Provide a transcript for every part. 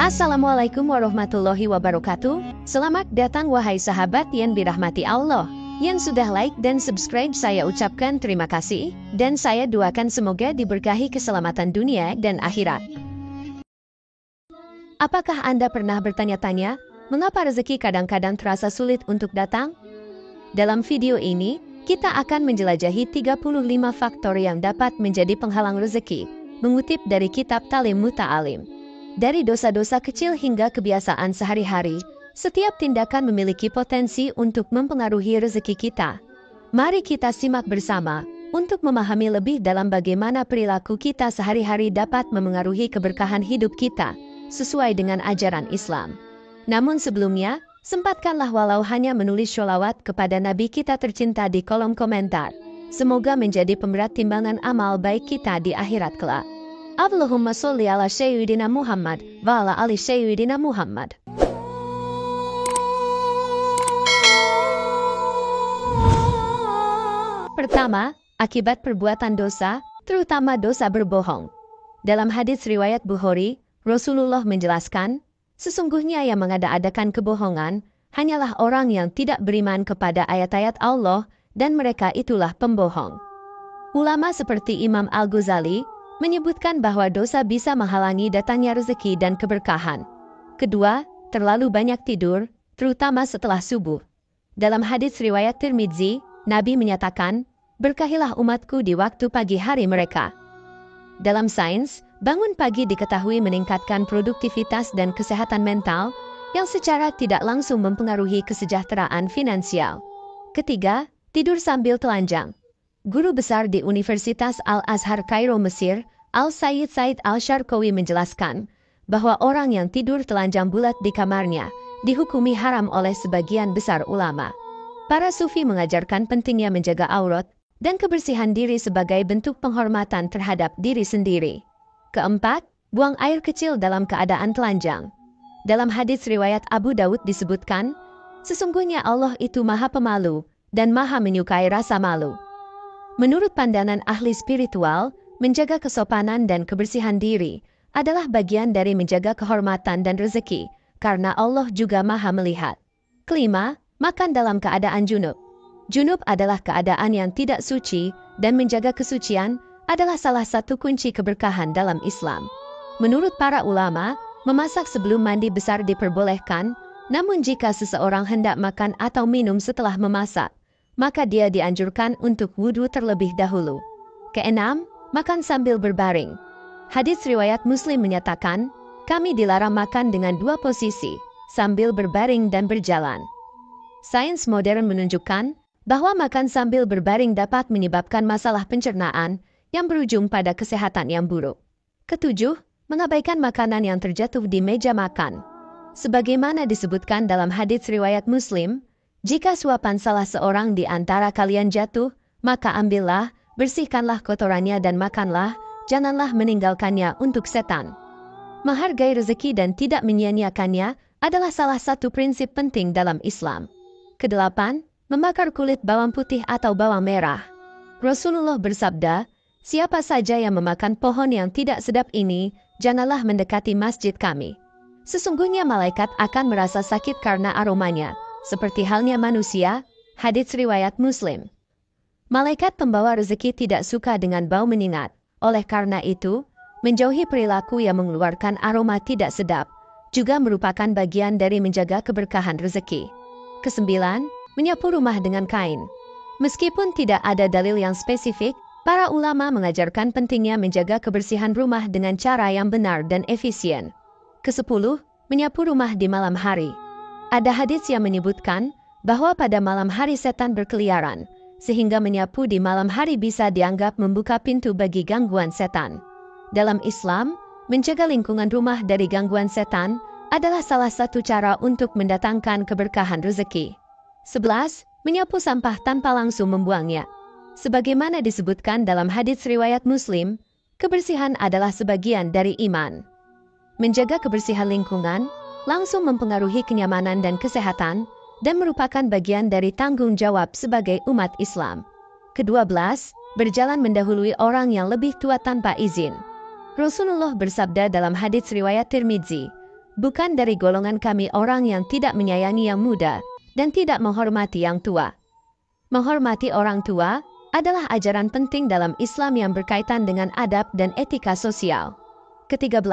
Assalamualaikum warahmatullahi wabarakatuh. Selamat datang wahai sahabat yang dirahmati Allah. Yang sudah like dan subscribe saya ucapkan terima kasih, dan saya doakan semoga diberkahi keselamatan dunia dan akhirat. Apakah Anda pernah bertanya-tanya, mengapa rezeki kadang-kadang terasa sulit untuk datang? Dalam video ini, kita akan menjelajahi 35 faktor yang dapat menjadi penghalang rezeki, mengutip dari kitab Talim Muta'alim. Dari dosa-dosa kecil hingga kebiasaan sehari-hari, setiap tindakan memiliki potensi untuk mempengaruhi rezeki kita. Mari kita simak bersama untuk memahami lebih dalam bagaimana perilaku kita sehari-hari dapat memengaruhi keberkahan hidup kita, sesuai dengan ajaran Islam. Namun sebelumnya, sempatkanlah walau hanya menulis sholawat kepada Nabi kita tercinta di kolom komentar. Semoga menjadi pemberat timbangan amal baik kita di akhirat kelak. Allahumma sholli ala Sayyidina Muhammad wa ala ali Sayyidina Muhammad. Pertama, akibat perbuatan dosa, terutama dosa berbohong. Dalam hadis riwayat Bukhari, Rasulullah menjelaskan, sesungguhnya yang mengada-adakan kebohongan hanyalah orang yang tidak beriman kepada ayat-ayat Allah, dan mereka itulah pembohong. Ulama seperti Imam Al-Ghazali menyebutkan bahwa dosa bisa menghalangi datangnya rezeki dan keberkahan. Kedua, terlalu banyak tidur, terutama setelah subuh. Dalam hadis riwayat Tirmidzi, Nabi menyatakan, berkahilah umatku di waktu pagi hari mereka. Dalam sains, bangun pagi diketahui meningkatkan produktivitas dan kesehatan mental, yang secara tidak langsung mempengaruhi kesejahteraan finansial. Ketiga, tidur sambil telanjang. Guru besar di Universitas Al-Azhar Kairo, Mesir, Al-Sayyid Said Al-Sharqawi menjelaskan bahwa orang yang tidur telanjang bulat di kamarnya dihukumi haram oleh sebagian besar ulama. Para sufi mengajarkan pentingnya menjaga aurat dan kebersihan diri sebagai bentuk penghormatan terhadap diri sendiri. Keempat, buang air kecil dalam keadaan telanjang. Dalam hadis riwayat Abu Daud disebutkan, sesungguhnya Allah itu maha pemalu dan maha menyukai rasa malu. Menurut pandangan ahli spiritual, menjaga kesopanan dan kebersihan diri adalah bagian dari menjaga kehormatan dan rezeki, karena Allah juga maha melihat. Kelima, makan dalam keadaan junub. Junub adalah keadaan yang tidak suci, dan menjaga kesucian adalah salah satu kunci keberkahan dalam Islam. Menurut para ulama, memasak sebelum mandi besar diperbolehkan, namun jika seseorang hendak makan atau minum setelah memasak, maka dia dianjurkan untuk wudhu terlebih dahulu. Keenam, makan sambil berbaring. Hadis riwayat Muslim menyatakan, kami dilarang makan dengan dua posisi, sambil berbaring dan berjalan. Sains modern menunjukkan bahwa makan sambil berbaring dapat menyebabkan masalah pencernaan yang berujung pada kesehatan yang buruk. Ketujuh, mengabaikan makanan yang terjatuh di meja makan. Sebagaimana disebutkan dalam hadis riwayat Muslim, jika suapan salah seorang di antara kalian jatuh, maka ambillah, bersihkanlah kotorannya dan makanlah, janganlah meninggalkannya untuk setan. Menghargai rezeki dan tidak menyia-nyiakannya adalah salah satu prinsip penting dalam Islam. Kedelapan, membakar kulit bawang putih atau bawang merah. Rasulullah bersabda, siapa saja yang memakan pohon yang tidak sedap ini, janganlah mendekati masjid kami. Sesungguhnya malaikat akan merasa sakit karena aromanya, seperti halnya manusia. Hadits riwayat Muslim. Malaikat pembawa rezeki tidak suka dengan bau menyengat. Oleh karena itu, menjauhi perilaku yang mengeluarkan aroma tidak sedap juga merupakan bagian dari menjaga keberkahan rezeki. Kesembilan, menyapu rumah dengan kain. Meskipun tidak ada dalil yang spesifik, para ulama mengajarkan pentingnya menjaga kebersihan rumah dengan cara yang benar dan efisien. Kesepuluh, menyapu rumah di malam hari. Ada hadits yang menyebutkan bahwa pada malam hari setan berkeliaran, sehingga menyapu di malam hari bisa dianggap membuka pintu bagi gangguan setan. Dalam Islam, menjaga lingkungan rumah dari gangguan setan adalah salah satu cara untuk mendatangkan keberkahan rezeki. 11. Menyapu sampah tanpa langsung membuangnya. Sebagaimana disebutkan dalam hadits riwayat Muslim, kebersihan adalah sebagian dari iman. Menjaga kebersihan lingkungan langsung mempengaruhi kenyamanan dan kesehatan, dan merupakan bagian dari tanggung jawab sebagai umat Islam. Ke-12, berjalan mendahului orang yang lebih tua tanpa izin. Rasulullah bersabda dalam hadits riwayat Tirmidzi, bukan dari golongan kami orang yang tidak menyayangi yang muda dan tidak menghormati yang tua. Menghormati orang tua adalah ajaran penting dalam Islam yang berkaitan dengan adab dan etika sosial. Ke-13,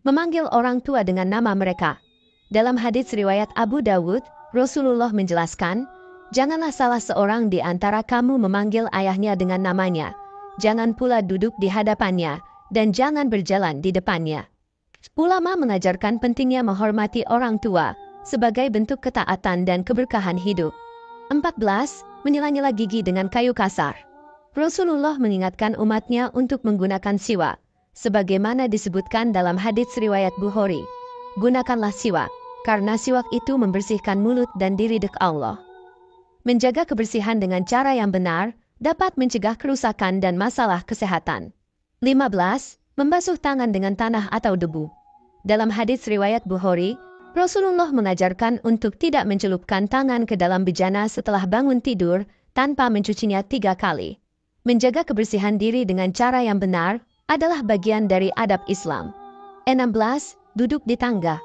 memanggil orang tua dengan nama mereka. Dalam hadits riwayat Abu Dawud, Rasulullah menjelaskan, janganlah salah seorang di antara kamu memanggil ayahnya dengan namanya, jangan pula duduk di hadapannya, dan jangan berjalan di depannya. Ulama mengajarkan pentingnya menghormati orang tua sebagai bentuk ketaatan dan keberkahan hidup. 14. Menyela-nyela gigi dengan kayu kasar. Rasulullah mengingatkan umatnya untuk menggunakan siwak, sebagaimana disebutkan dalam hadits riwayat Bukhari. Gunakanlah siwak, karena siwak itu membersihkan mulut dan diri dek Allah. Menjaga kebersihan dengan cara yang benar dapat mencegah kerusakan dan masalah kesehatan. 15. Membasuh tangan dengan tanah atau debu. Dalam hadits riwayat Bukhari, Rasulullah mengajarkan untuk tidak mencelupkan tangan ke dalam bejana setelah bangun tidur tanpa mencucinya 3 kali. Menjaga kebersihan diri dengan cara yang benar adalah bagian dari adab Islam. 16. Duduk di tangga.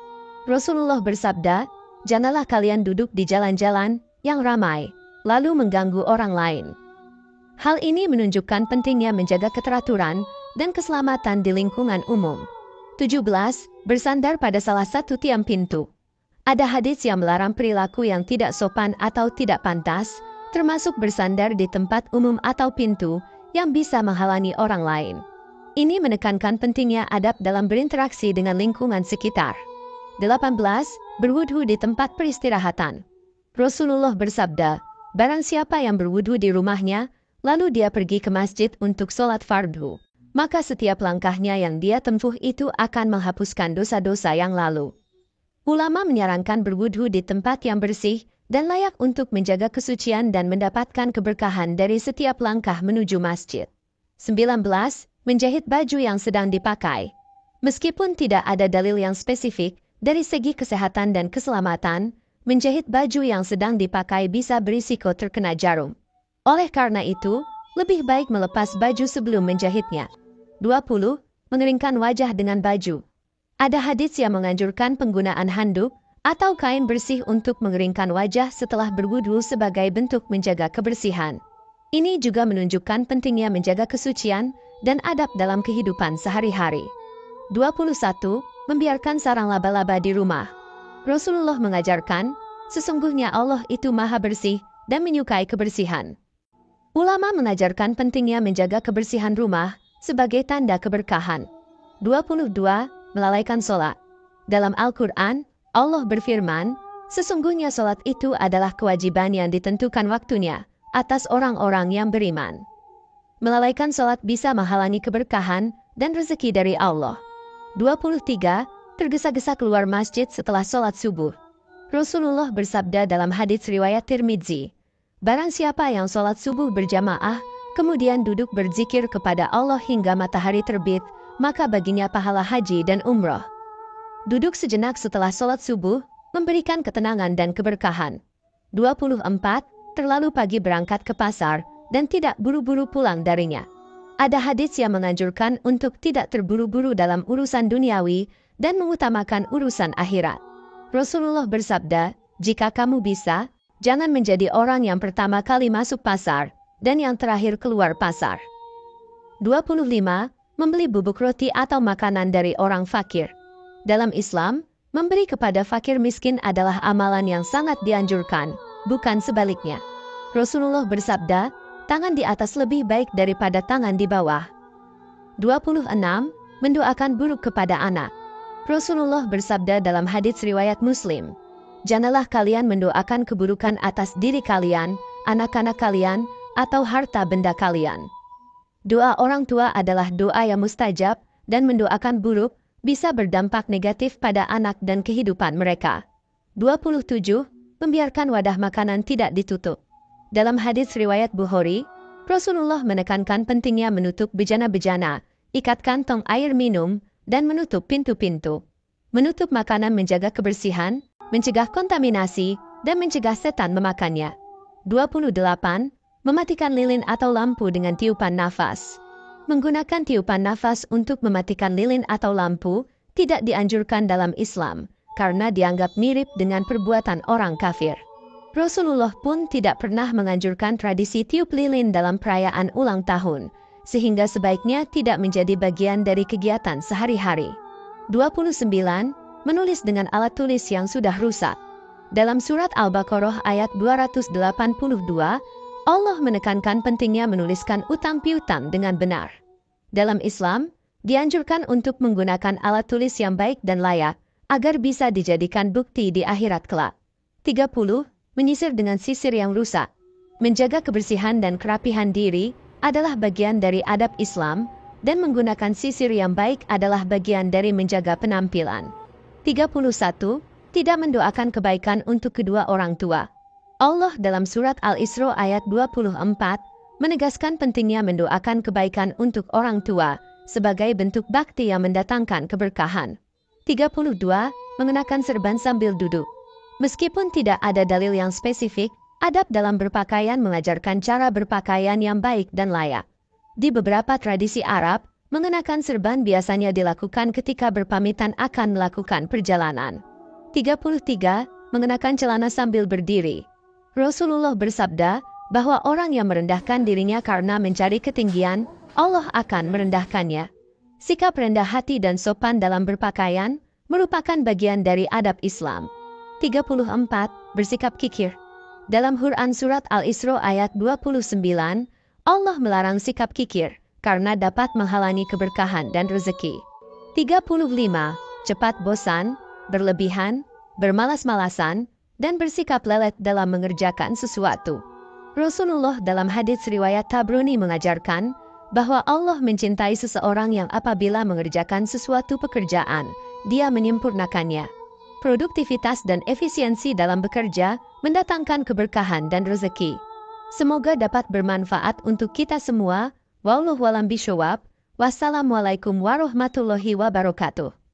Rasulullah bersabda, janganlah kalian duduk di jalan-jalan yang ramai, lalu mengganggu orang lain. Hal ini menunjukkan pentingnya menjaga keteraturan dan keselamatan di lingkungan umum. 17. Bersandar pada salah satu tiang pintu. Ada hadits yang melarang perilaku yang tidak sopan atau tidak pantas, termasuk bersandar di tempat umum atau pintu yang bisa menghalangi orang lain. Ini menekankan pentingnya adab dalam berinteraksi dengan lingkungan sekitar. 18. Berwudhu di tempat peristirahatan. Rasulullah bersabda, barang siapa yang berwudhu di rumahnya, lalu dia pergi ke masjid untuk sholat fardu, maka setiap langkahnya yang dia tempuh itu akan menghapuskan dosa-dosa yang lalu. Ulama menyarankan berwudhu di tempat yang bersih dan layak untuk menjaga kesucian dan mendapatkan keberkahan dari setiap langkah menuju masjid. 19. Menjahit baju yang sedang dipakai. Meskipun tidak ada dalil yang spesifik, dari segi kesehatan dan keselamatan, menjahit baju yang sedang dipakai bisa berisiko terkena jarum. Oleh karena itu, lebih baik melepas baju sebelum menjahitnya. 20. Mengeringkan wajah dengan baju. Ada hadits yang menganjurkan penggunaan handuk atau kain bersih untuk mengeringkan wajah setelah berwudu sebagai bentuk menjaga kebersihan. Ini juga menunjukkan pentingnya menjaga kesucian dan adab dalam kehidupan sehari-hari. 21. Membiarkan sarang laba-laba di rumah. Rasulullah mengajarkan, sesungguhnya Allah itu maha bersih dan menyukai kebersihan. Ulama mengajarkan pentingnya menjaga kebersihan rumah sebagai tanda keberkahan. 22. Melalaikan sholat. Dalam Al-Quran, Allah berfirman, sesungguhnya sholat itu adalah kewajiban yang ditentukan waktunya atas orang-orang yang beriman. Melalaikan sholat bisa menghalangi keberkahan dan rezeki dari Allah. 23. Tergesa-gesa keluar masjid setelah sholat subuh. Rasulullah bersabda dalam hadits riwayat Tirmidzi, barang siapa yang sholat subuh berjamaah, kemudian duduk berzikir kepada Allah hingga matahari terbit, maka baginya pahala haji dan umrah. Duduk sejenak setelah sholat subuh, memberikan ketenangan dan keberkahan. 24. Terlalu pagi berangkat ke pasar, dan tidak buru-buru pulang darinya. Ada hadits yang menganjurkan untuk tidak terburu-buru dalam urusan duniawi, dan mengutamakan urusan akhirat. Rasulullah bersabda, jika kamu bisa, jangan menjadi orang yang pertama kali masuk pasar, dan yang terakhir keluar pasar. 25. Membeli bubuk roti atau makanan dari orang fakir. Dalam Islam, memberi kepada fakir miskin adalah amalan yang sangat dianjurkan, bukan sebaliknya. Rasulullah bersabda, tangan di atas lebih baik daripada tangan di bawah. 26. Mendoakan buruk kepada anak. Rasulullah bersabda dalam hadits riwayat Muslim, janganlah kalian mendoakan keburukan atas diri kalian, anak-anak kalian, atau harta benda kalian. Doa orang tua adalah doa yang mustajab, dan mendoakan buruk bisa berdampak negatif pada anak dan kehidupan mereka. 27. Membiarkan wadah makanan tidak ditutup. Dalam hadits riwayat Bukhari, Rasulullah menekankan pentingnya menutup bejana-bejana, ikat kantong air minum, dan menutup pintu-pintu. Menutup makanan menjaga kebersihan, mencegah kontaminasi, dan mencegah setan memakannya. 28. Mematikan lilin atau lampu dengan tiupan nafas. Menggunakan tiupan nafas untuk mematikan lilin atau lampu tidak dianjurkan dalam Islam, karena dianggap mirip dengan perbuatan orang kafir. Rasulullah pun tidak pernah menganjurkan tradisi tiup lilin dalam perayaan ulang tahun, sehingga sebaiknya tidak menjadi bagian dari kegiatan sehari-hari. 29. Menulis dengan alat tulis yang sudah rusak. Dalam surat Al-Baqarah ayat 282, Allah menekankan pentingnya menuliskan utang piutang dengan benar. Dalam Islam, dianjurkan untuk menggunakan alat tulis yang baik dan layak, agar bisa dijadikan bukti di akhirat kelak. 30. Menyisir dengan sisir yang rusak. Menjaga kebersihan dan kerapihan diri adalah bagian dari adab Islam, dan menggunakan sisir yang baik adalah bagian dari menjaga penampilan. 31. Tidak mendoakan kebaikan untuk kedua orang tua. Allah dalam surat Al-Isra ayat 24 menegaskan pentingnya mendoakan kebaikan untuk orang tua sebagai bentuk bakti yang mendatangkan keberkahan. 32. Mengenakan serban sambil duduk. Meskipun tidak ada dalil yang spesifik, adab dalam berpakaian mengajarkan cara berpakaian yang baik dan layak. Di beberapa tradisi Arab, mengenakan serban biasanya dilakukan ketika berpamitan akan melakukan perjalanan. 33. Mengenakan celana sambil berdiri. Rasulullah bersabda bahwa orang yang merendahkan dirinya karena mencari ketinggian, Allah akan merendahkannya. Sikap rendah hati dan sopan dalam berpakaian merupakan bagian dari adab Islam. 34. Bersikap kikir. Dalam Quran surat Al-Isra ayat 29, Allah melarang sikap kikir karena dapat menghalangi keberkahan dan rezeki. 35. Cepat bosan, berlebihan, bermalas-malasan, dan bersikap lelet dalam mengerjakan sesuatu. Rasulullah dalam hadits riwayat Tabrani mengajarkan bahwa Allah mencintai seseorang yang apabila mengerjakan sesuatu pekerjaan, dia menyempurnakannya. Produktivitas dan efisiensi dalam bekerja mendatangkan keberkahan dan rezeki. Semoga dapat bermanfaat untuk kita semua. Wallahu a'lam bishawab. Wassalamualaikum warahmatullahi wabarakatuh.